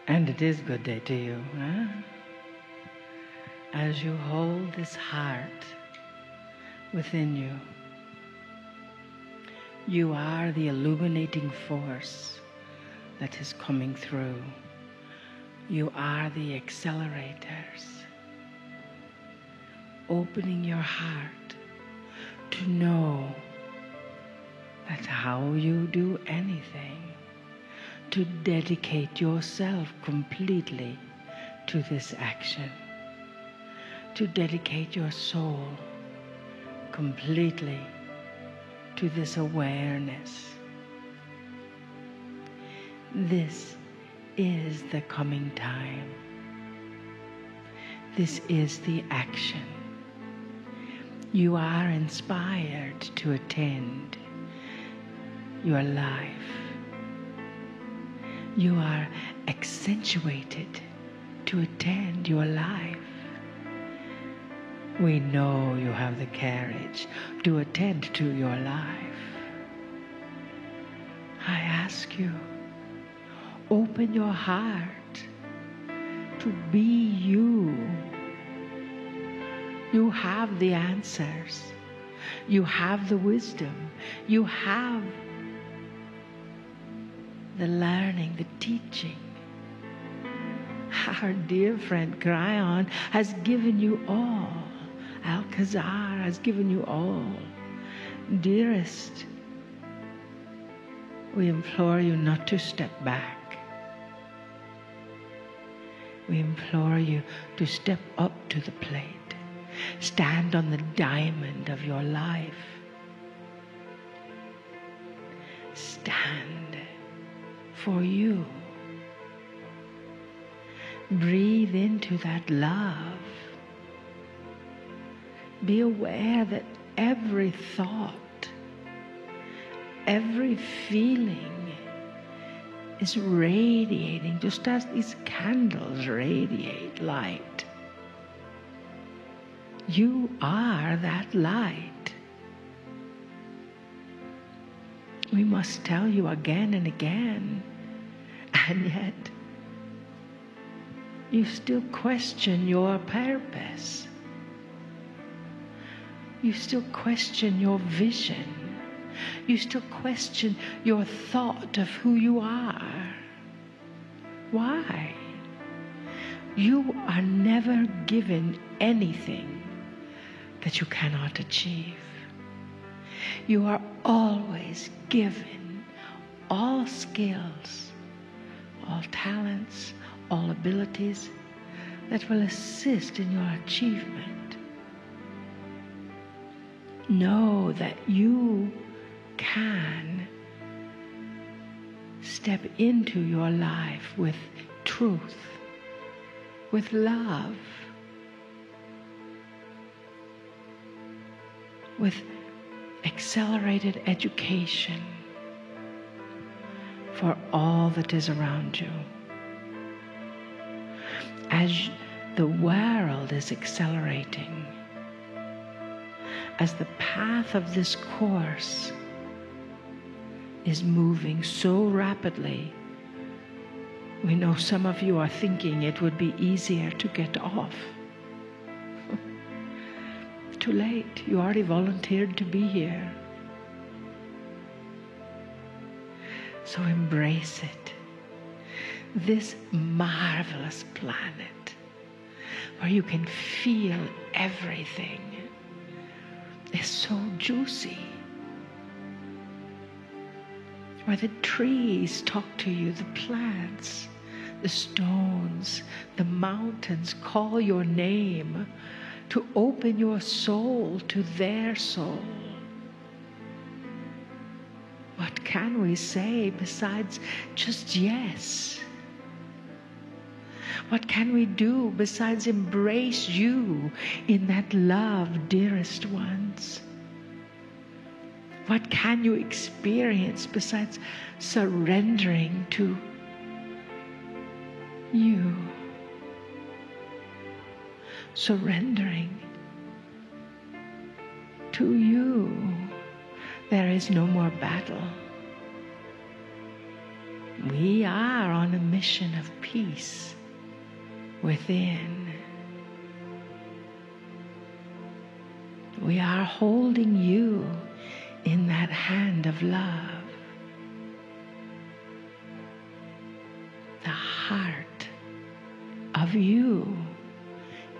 And it is good day to you, huh? As you hold this heart within you, you are the illuminating force that is coming through. You are the accelerators, opening your heart to know that how you do anything, to dedicate yourself completely to this action, to dedicate your soul completely to this awareness. This is the coming time. This is the action. You are inspired to attend your life. You are accentuated to attend your life. We know you have the courage to attend to your life. I ask you, open your heart to be you. You have the answers. You have the wisdom. You have the learning, the teaching. Our dear friend Cryon has given you all. Alcazar has given you all. Dearest, we implore you not to step back. We implore you to step up to the plate. Stand on the diamond of your life. Stand for you. Breathe into that love. Be aware that every thought, every feeling is radiating, just as these candles radiate light. You are that light. We must tell you again and again, and yet you still question your purpose. You still question your vision. You still question your thought of who you are. Why? You are never given anything that you cannot achieve. You are always given all skills, all talents, all abilities that will assist in your achievement. Know that you can step into your life with truth, with love, with accelerated education for all that is around you. As the world is accelerating, as the path of this course is moving so rapidly, we know some of you are thinking it would be easier to get off. Too late. You already volunteered to be here. So embrace it. This marvelous planet where you can feel everything is so juicy. Where the trees talk to you, the plants, the stones, the mountains call your name to open your soul to their soul. What can we say besides just yes? What can we do besides embrace you in that love, dearest ones? What can you experience besides surrendering to you? Surrendering to you. There is no more battle. We are on a mission of peace within. We are holding you in that hand of love. The heart of you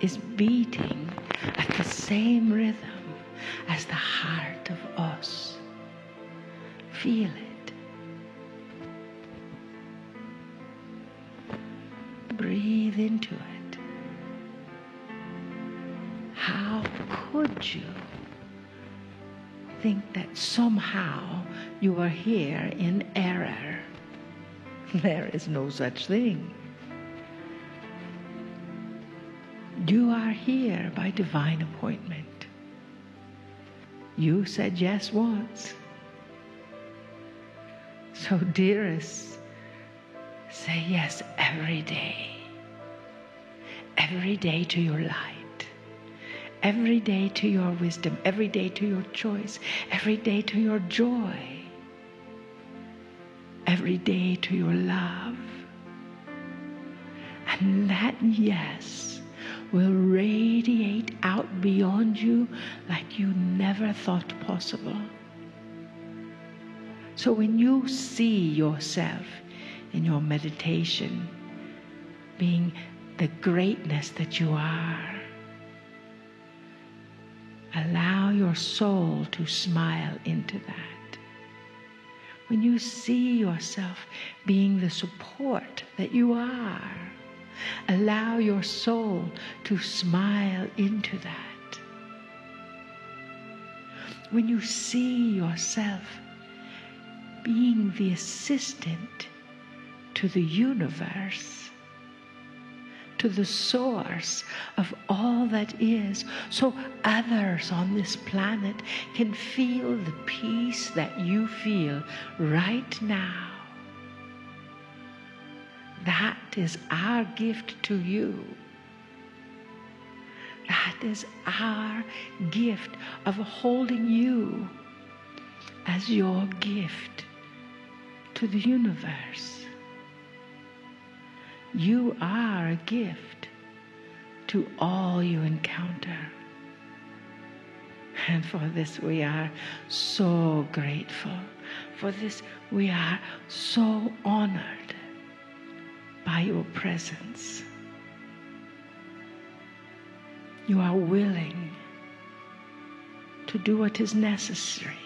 is beating at the same rhythm as the heart of us. Feel it. Breathe into it. How could you think that somehow you are here in error? There is no such thing. You are here by divine appointment. You said yes once. So, dearest, say yes every day. Every day to your light. Every day to your wisdom. Every day to your choice. Every day to your joy. Every day to your love. And that yes will radiate out beyond you like you never thought possible. So when you see yourself in your meditation being the greatness that you are, allow your soul to smile into that. When you see yourself being the support that you are, allow your soul to smile into that. When you see yourself being the assistant to the universe, to the source of all that is, so others on this planet can feel the peace that you feel right now. That is our gift to you. That is our gift of holding you as your gift to the universe. You are a gift to all you encounter. And for this we are so grateful. For this we are so honored by your presence. You are willing to do what is necessary.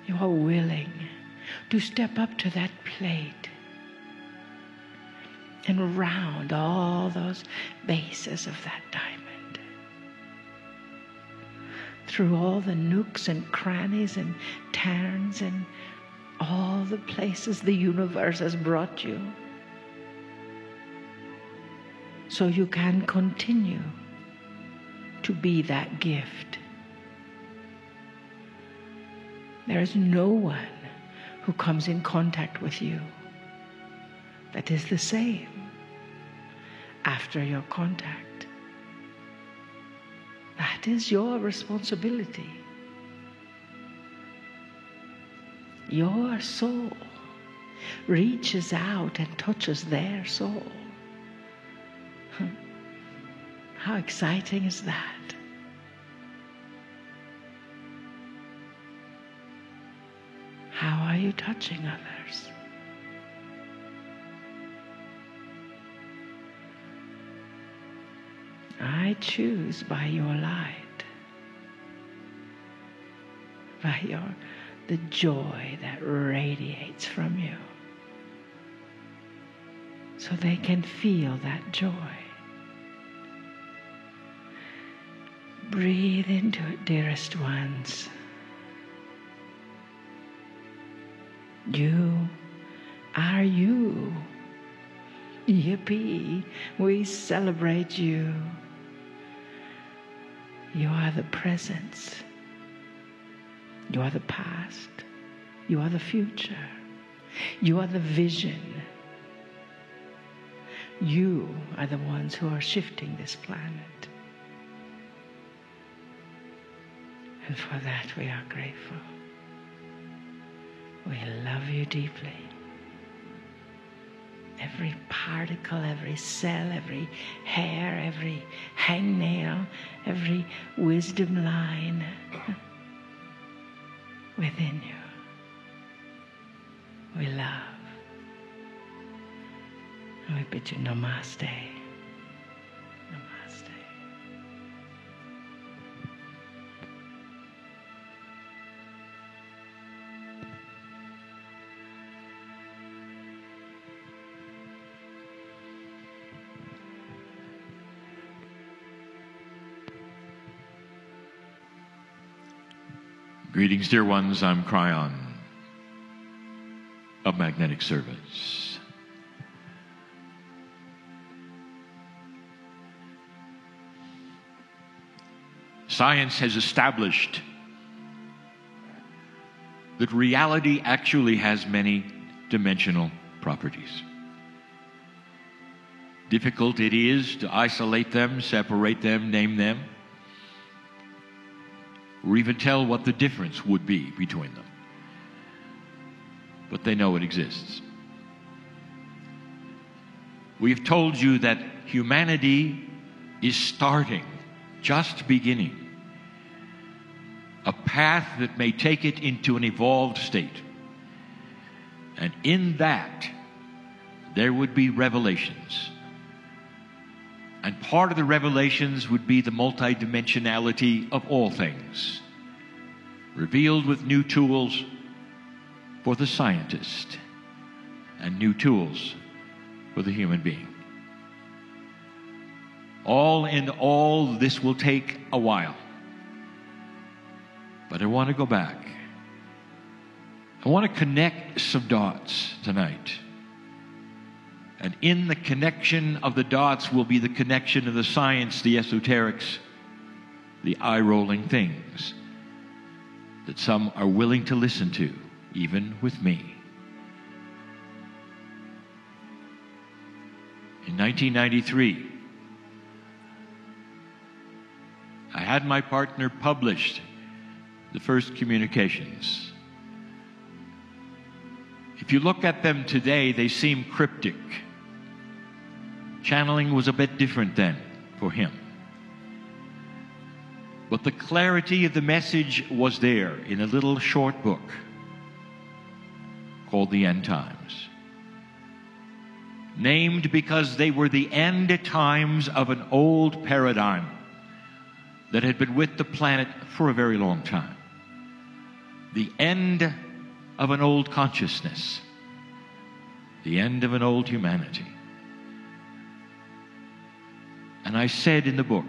You are willing to step up to that plate and round all those bases of that diamond. Through all the nooks and crannies and turns and all the places the universe has brought you, so you can continue to be that gift. There is no one who comes in contact with you that is the same after your contact. That is your responsibility. Your soul reaches out and touches their soul. How exciting is that? How are you touching others? I choose by your light, by the joy that radiates from you, so they can feel that joy. Breathe into it, dearest ones. You are you. Yippee! We celebrate you. You are the presence. You are the past. You are the future. You are the vision. You are the ones who are shifting this planet. And for that we are grateful. We love you deeply. Every particle, every cell, every hair, every hangnail, every wisdom line within you. We love. And we bid you namaste. Namaste. Greetings, dear ones. I'm Kryon of Magnetic Service. Science has established that reality actually has many dimensional properties. Difficult it is to isolate them, separate them, name them, or even tell what the difference would be between them. But they know it exists. We've told you that humanity is starting, just beginning, a path that may take it into an evolved state. And in that, there would be revelations. And part of the revelations would be the multidimensionality of all things, revealed with new tools for the scientist and new tools for the human being. All in all, this will take a while. But I want to go back. I want to connect some dots tonight. And in the connection of the dots will be the connection of the science, the esoterics, the eye-rolling things that some are willing to listen to, even with me. In 1993, I had my partner publish the first communications. If you look at them today, they seem cryptic. Channeling was a bit different then for him. But the clarity of the message was there in a little short book called The End Times. Named because they were the end times of an old paradigm that had been with the planet for a very long time. The end of an old consciousness. The end of an old humanity. And I said in the book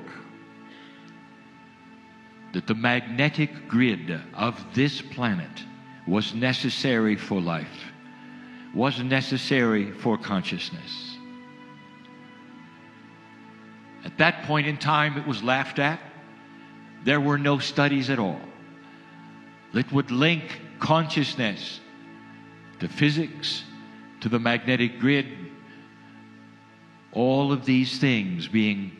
that the magnetic grid of this planet was necessary for life, was necessary for consciousness. At that point in time, it was laughed at. There were no studies at all that would link consciousness to physics, to the magnetic grid, all of these things being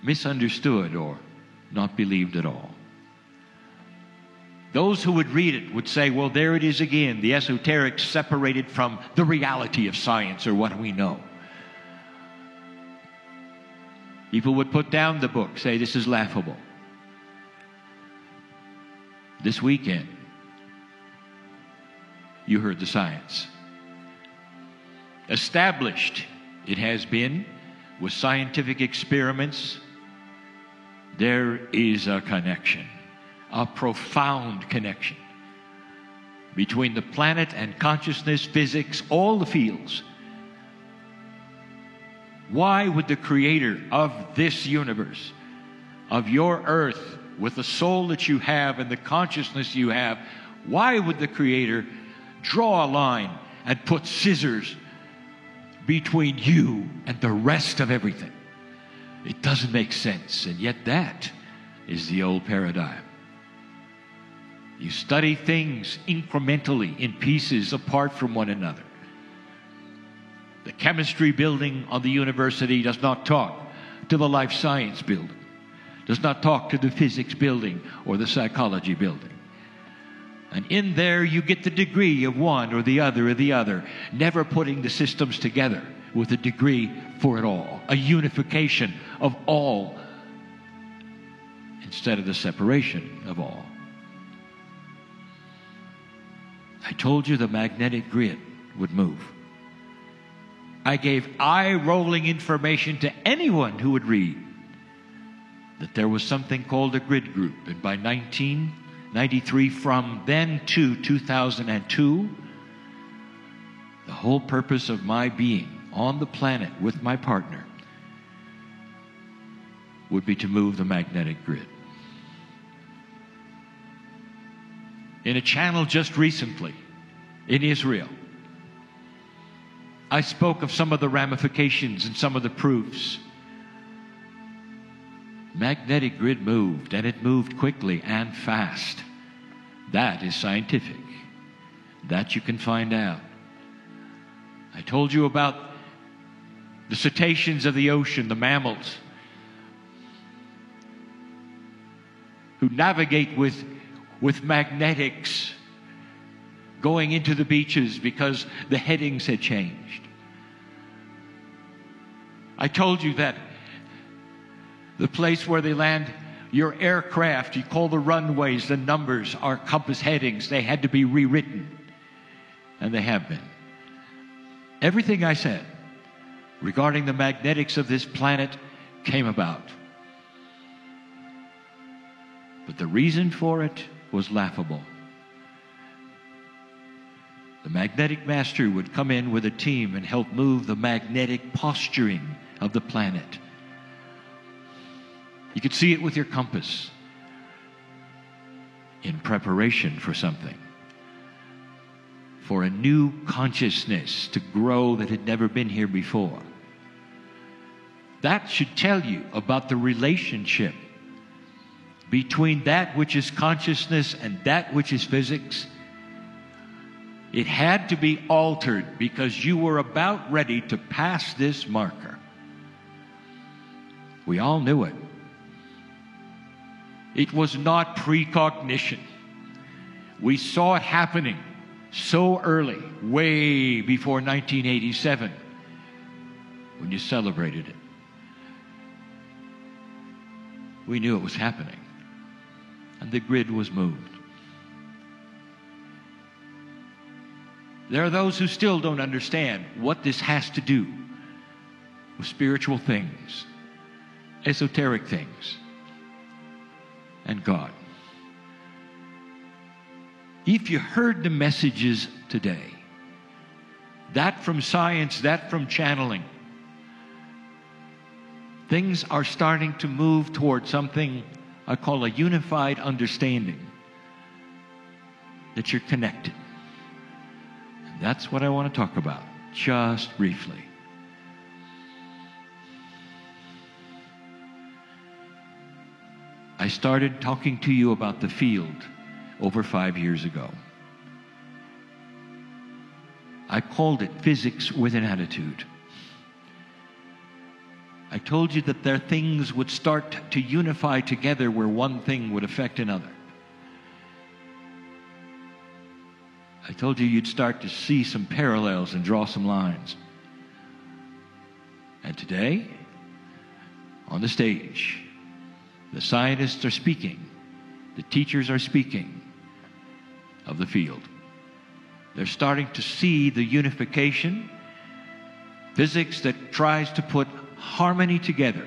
misunderstood or not believed at all. Those who would read it would say, well, there it is again, the esoteric separated from the reality of science or what we know. People would put down the book, say this is laughable. This weekend, you heard the science. Established it has been with scientific experiments. There is a connection, a profound connection between the planet and consciousness, physics, all the fields. Why would the creator of this universe, of your earth, with the soul that you have and the consciousness you have, why would the creator draw a line and put scissors between you and the rest of everything? It doesn't make sense, and yet that is the old paradigm. You study things incrementally in pieces apart from one another. The chemistry building on the university does not talk to the life science building, does not talk to the physics building or the psychology building. And in there you get the degree of one or the other, never putting the systems together with a degree for it all, a unification of all instead of the separation of all. I told you the magnetic grid would move. I gave eye-rolling information to anyone who would read that there was something called a grid group. And by 1993, from then to 2002, the whole purpose of my being on the planet with my partner would be to move the magnetic grid. In a channel just recently in Israel, I spoke of some of the ramifications and some of the proofs. Magnetic grid moved, and it moved quickly and fast. That is scientific. That you can find out. I told you about the cetaceans of the ocean, the mammals, who navigate with magnetics going into the beaches because the headings had changed. I told you that the place where they land your aircraft, you call the runways, the numbers are compass headings. They had to be rewritten, and they have been. Everything I said regarding the magnetics of this planet came about. But the reason for it was laughable. The magnetic master would come in with a team and help move the magnetic posturing of the planet. You could see it with your compass in preparation for something, for a new consciousness to grow that had never been here before. That should tell you about the relationship between that which is consciousness and that which is physics. It had to be altered because you were about ready to pass this marker. We all knew it. It was not precognition. We saw it happening so early, way before 1987, when you celebrated it. We knew it was happening, and the grid was moved. There are those who still don't understand what this has to do with spiritual things, esoteric things, and God. If you heard the messages today, that from science, that from channeling, things are starting to move toward something I call a unified understanding that you're connected. And that's what I want to talk about, just briefly. I started talking to you about the field over 5 years ago. I called it Physics with an Attitude. I told you that there things would start to unify together where one thing would affect another. I told you you'd start to see some parallels and draw some lines. And today, on the stage, the scientists are speaking, the teachers are speaking of the field. They're starting to see the unification, physics that tries to put harmony together,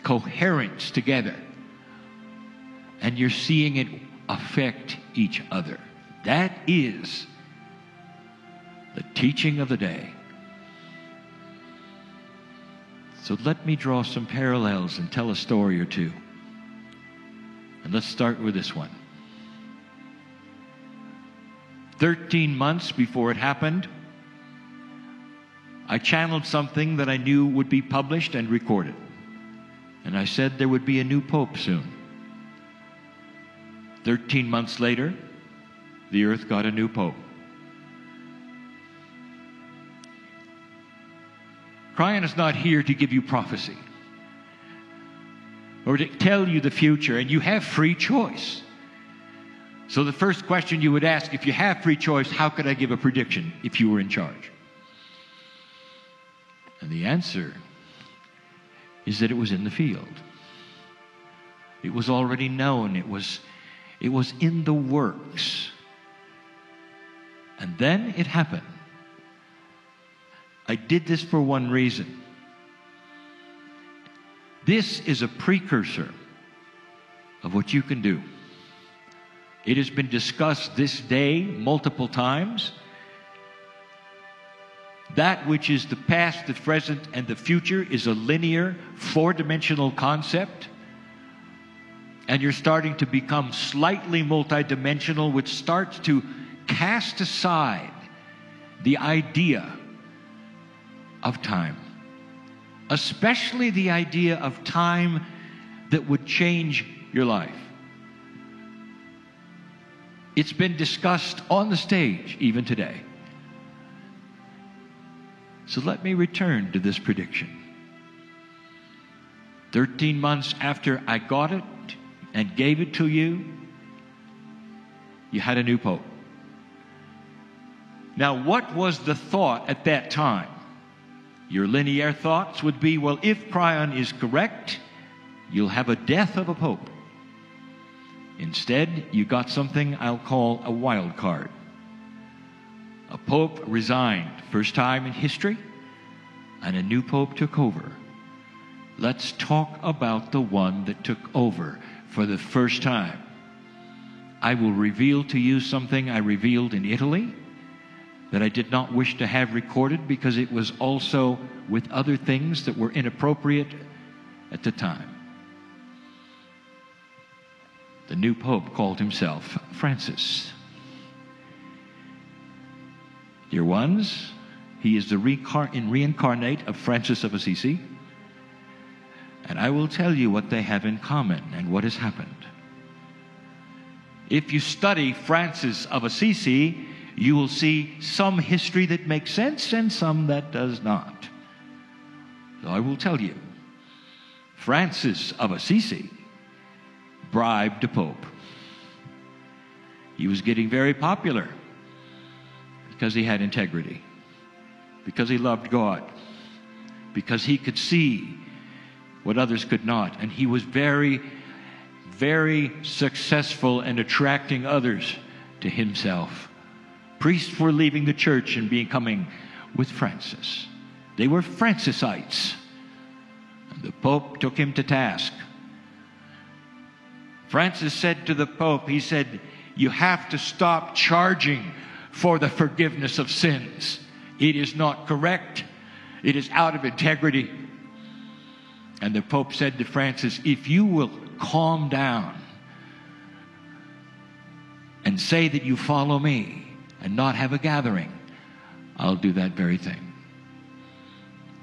coherence together, and you're seeing it affect each other. That is the teaching of the day. So let me draw some parallels and tell a story or two. And let's start with this one. 13 months before it happened, I channeled something that I knew would be published and recorded. And I said there would be a new pope soon. 13 months later, the earth got a new pope. Kryon is not here to give you prophecy or to tell you the future, and you have free choice. So the first question you would ask, if you have free choice, how could I give a prediction if you were in charge? And the answer is that it was in the field. It was already known. It was in the works. And then it happened. I did this for one reason. This is a precursor of what you can do. It has been discussed this day multiple times. That which is the past, the present, and the future is a linear, four-dimensional concept. And you're starting to become slightly multidimensional, which starts to cast aside the idea of time. Especially the idea of time that would change your life. It's been discussed on the stage even today. So let me return to this prediction. 13 months after I got it and gave it to you, you had a new pope. Now, what was the thought at that time? Your linear thoughts would be, well, if Kryon is correct, you'll have a death of a pope. Instead, you got something I'll call a wild card. A pope resigned, first time in history, and a new pope took over. Let's talk about the one that took over for the first time. I will reveal to you something I revealed in Italy that I did not wish to have recorded because it was also with other things that were inappropriate at the time. The new pope called himself Francis. Dear ones, he is the reincarnate of Francis of Assisi. And I will tell you what they have in common and what has happened. If you study Francis of Assisi, you will see some history that makes sense and some that does not. So I will tell you. Francis of Assisi bribed a pope. He was getting very popular because he had integrity, because he loved God, because he could see what others could not, and he was very, very successful in attracting others to himself. Priests were leaving the church and becoming with Francis. They were Francisites. And the Pope took him to task. Francis said to the Pope, he said, you have to stop charging for the forgiveness of sins. It is not correct. It is out of integrity. And the Pope said to Francis, if you will calm down and say that you follow me and not have a gathering, I'll do that very thing.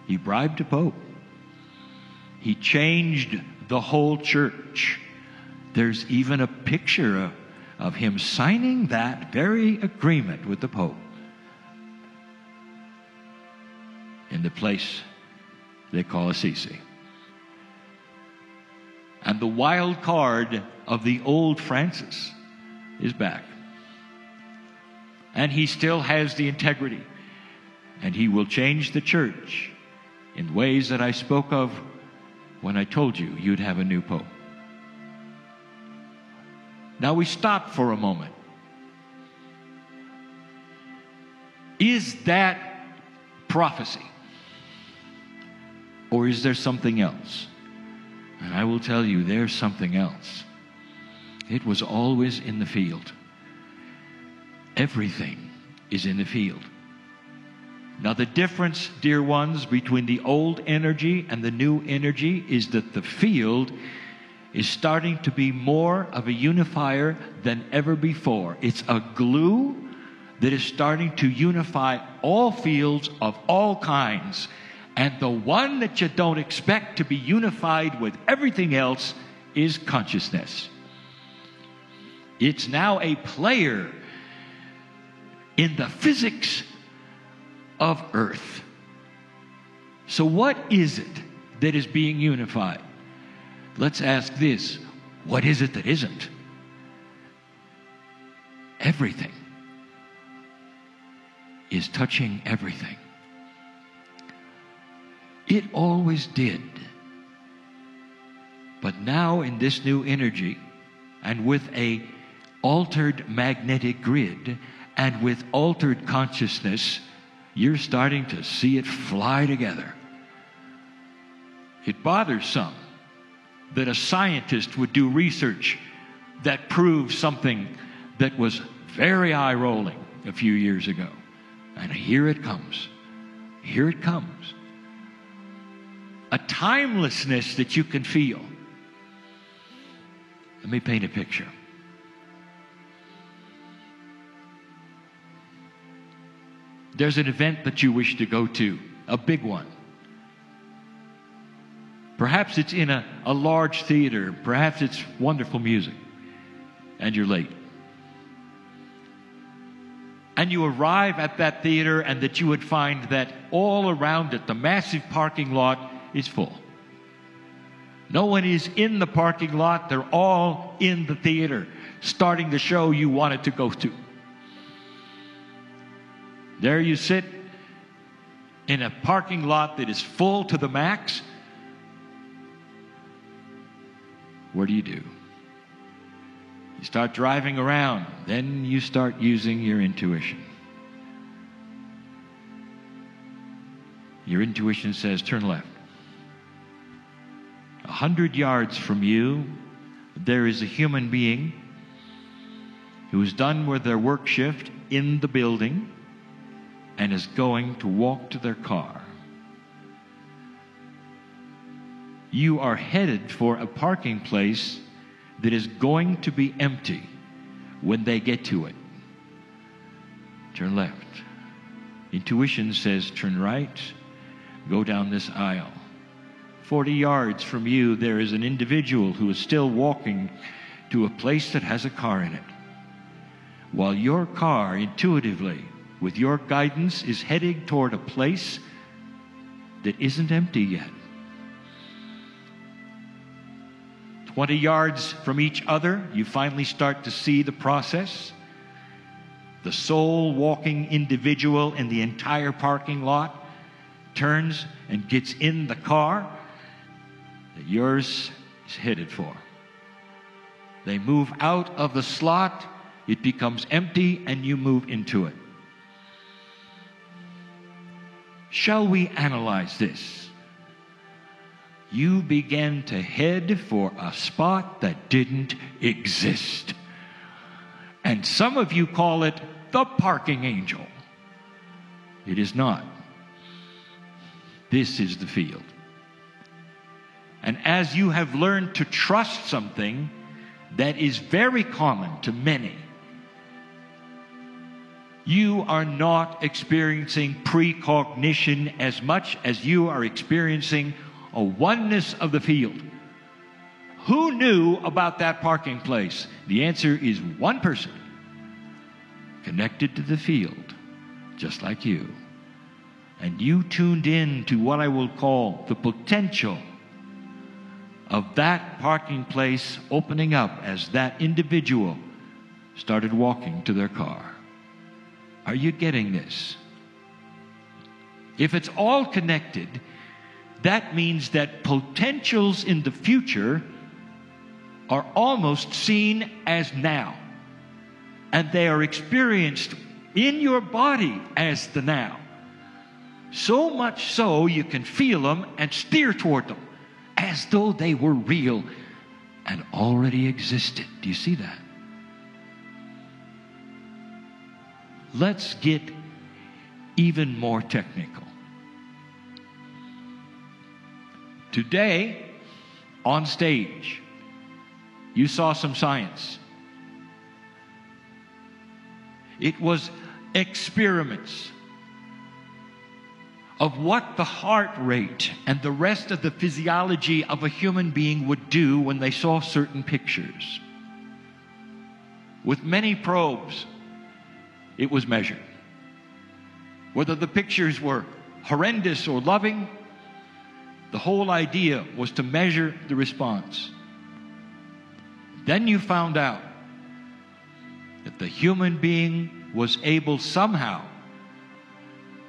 He bribed the Pope. He changed the whole church. There's even a picture of him signing that very agreement with the Pope in the place they call Assisi. And the wild card of the old Francis is back. And he still has the integrity. And he will change the church in ways that I spoke of when I told you you'd have a new pope. Now we stop for a moment. Is that prophecy? Or is there something else? And I will tell you, there's something else. It was always in the field. Everything is in the field. Now the difference, dear ones, between the old energy and the new energy is that the field is starting to be more of a unifier than ever before. It's a glue that is starting to unify all fields of all kinds. And the one that you don't expect to be unified with everything else is consciousness. It's now a player in the physics of Earth. So what is it that is being unified? Let's ask this. What is it that isn't? everything, is touching everything. It always did. But now in this new energy, and with a altered magnetic grid, and with altered consciousness, you're starting to see it fly together. It bothers some that a scientist would do research that proves something that was very eye-rolling a few years ago. And here it comes. Here it comes. A timelessness that you can feel. Let me paint a picture. There's an event that you wish to go to, a big one. Perhaps it's in a large theater. Perhaps it's wonderful music. And you're late. And you arrive at that theater, and that you would find that all around it, the massive parking lot is full. No one is in the parking lot. They're all in the theater, starting the show you wanted to go to. There you sit in a parking lot that is full to the max. What do? You start driving around. Then you start using your intuition. Your intuition says, turn left. 100 yards from you, there is a human being who is done with their work shift in the building and is going to walk to their car. You are headed for a parking place that is going to be empty when they get to it. Turn left. Intuition says, turn right, go down this aisle. 40 yards from you, there is an individual who is still walking to a place that has a car in it, while your car, intuitively, with your guidance, is heading toward a place that isn't empty yet. 20 yards from each other, you finally start to see the process. The sole walking individual in the entire parking lot turns and gets in the car that yours is headed for. They move out of the slot, it becomes empty, and you move into it. Shall we analyze this? You began to head for a spot that didn't exist. And some of you call it the parking angel. It is not. This is the field. And as you have learned to trust something that is very common to many, you are not experiencing precognition as much as you are experiencing a oneness of the field. Who knew about that parking place? The answer is one person connected to the field, just like you. And you tuned in to what I will call the potential of that parking place opening up as that individual started walking to their car. Are you getting this? If it's all connected, that means that potentials in the future are almost seen as now. And they are experienced in your body as the now. So much so you can feel them and steer toward them as though they were real and already existed. Do you see that? Let's get even more technical. Today, on stage, you saw some science. It was experiments of what the heart rate and the rest of the physiology of a human being would do when they saw certain pictures. With many probes, it was measured. Whether the pictures were horrendous or loving, the whole idea was to measure the response. Then you found out that the human being was able somehow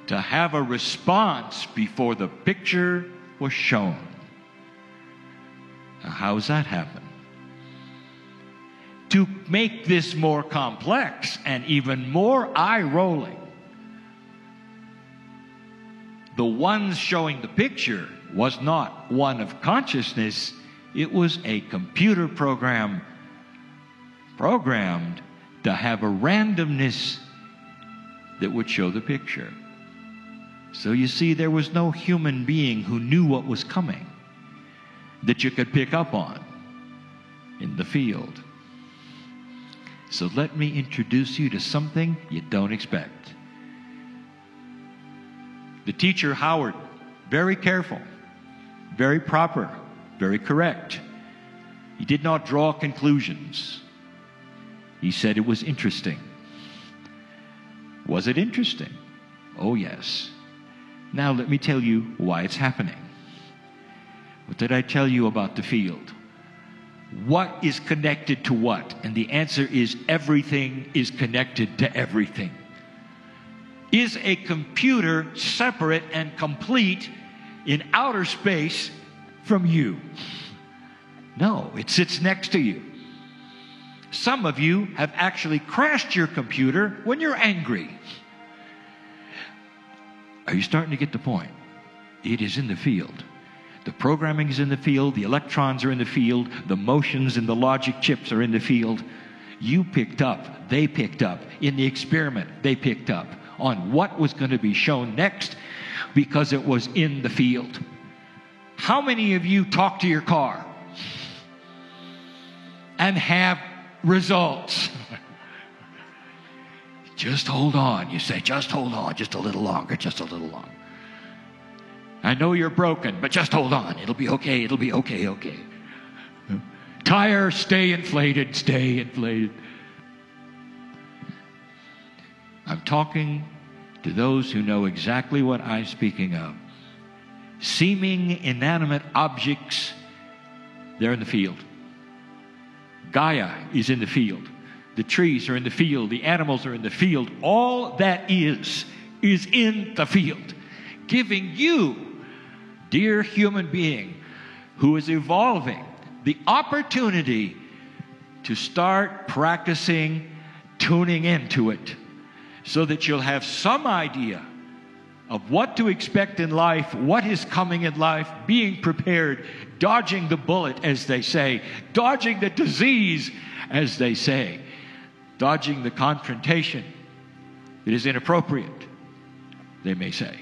to have a response before the picture was shown. Now, how does that happen? To make this more complex and even more eye-rolling, the one showing the picture was not one of consciousness. It was a computer program programmed to have a randomness that would show the picture. So you see, there was no human being who knew what was coming that you could pick up on in the field. So let me introduce you to something you don't expect. The teacher, Howard, very careful, very proper, very correct. He did not draw conclusions. He said it was interesting. Was it interesting? Oh, yes. Now let me tell you why it's happening. What did I tell you about the field? What is connected to what? And the answer is everything is connected to everything. Is a computer separate and complete in outer space from you? No, it sits next to you. Some of you have actually crashed your computer when you're angry. Are you starting to get the point? It is in the field. The programming is in the field. The electrons are in the field. The motions and the logic chips are in the field. You picked up, they picked up. In the experiment, they picked up on what was going to be shown next because it was in the field. How many of you talk to your car and have results? Just hold on. You say, just hold on, just a little longer, just a little longer. I know you're broken, but just hold on. It'll be okay, it'll be okay, okay. Tire, stay inflated, stay inflated. I'm talking to those who know exactly what I'm speaking of. Seeming inanimate objects, they're in the field. Gaia is in the field. The trees are in the field. The animals are in the field. All that is in the field. Giving you, dear human being, who is evolving, the opportunity to start practicing tuning into it so that you'll have some idea of what to expect in life, what is coming in life, being prepared, dodging the bullet, as they say, dodging the disease, as they say, dodging the confrontation that is inappropriate, they may say.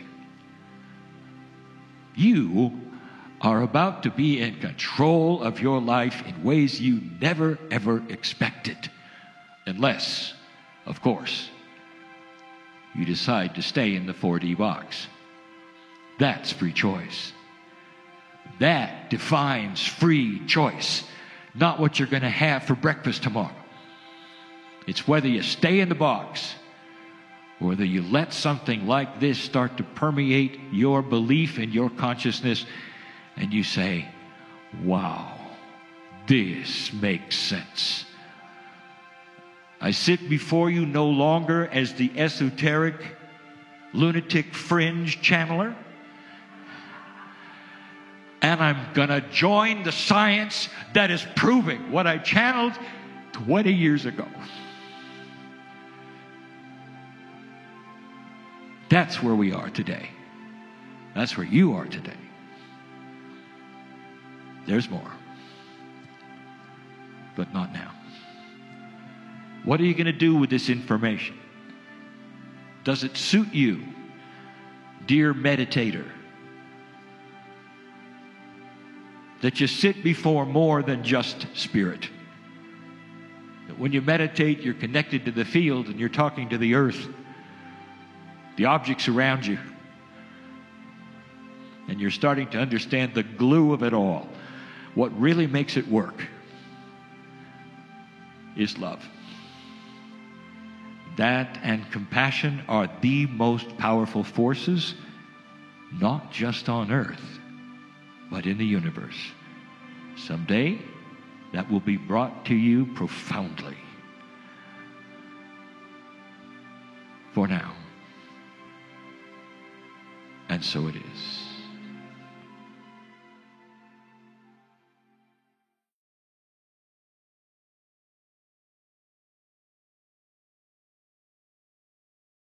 You are about to be in control of your life in ways you never, ever expected. Unless, of course, you decide to stay in the 4D box. That's free choice. That defines free choice. Not what you're going to have for breakfast tomorrow. It's whether you stay in the box or whether you let something like this start to permeate your belief and your consciousness and you say, wow, this makes sense. I sit before you no longer as the esoteric, lunatic fringe channeler. And I'm going to join the science that is proving what I channeled 20 years ago. That's where we are today. That's where you are today. There's more. But not now. What are you going to do with this information? Does it suit you, dear meditator, that you sit before more than just spirit? That when you meditate, you're connected to the field and you're talking to the earth, the objects around you, and you're starting to understand the glue of it all. What really makes it work is love. That and compassion are the most powerful forces, not just on earth, but in the universe. Someday, that will be brought to you profoundly. for now. And so it is.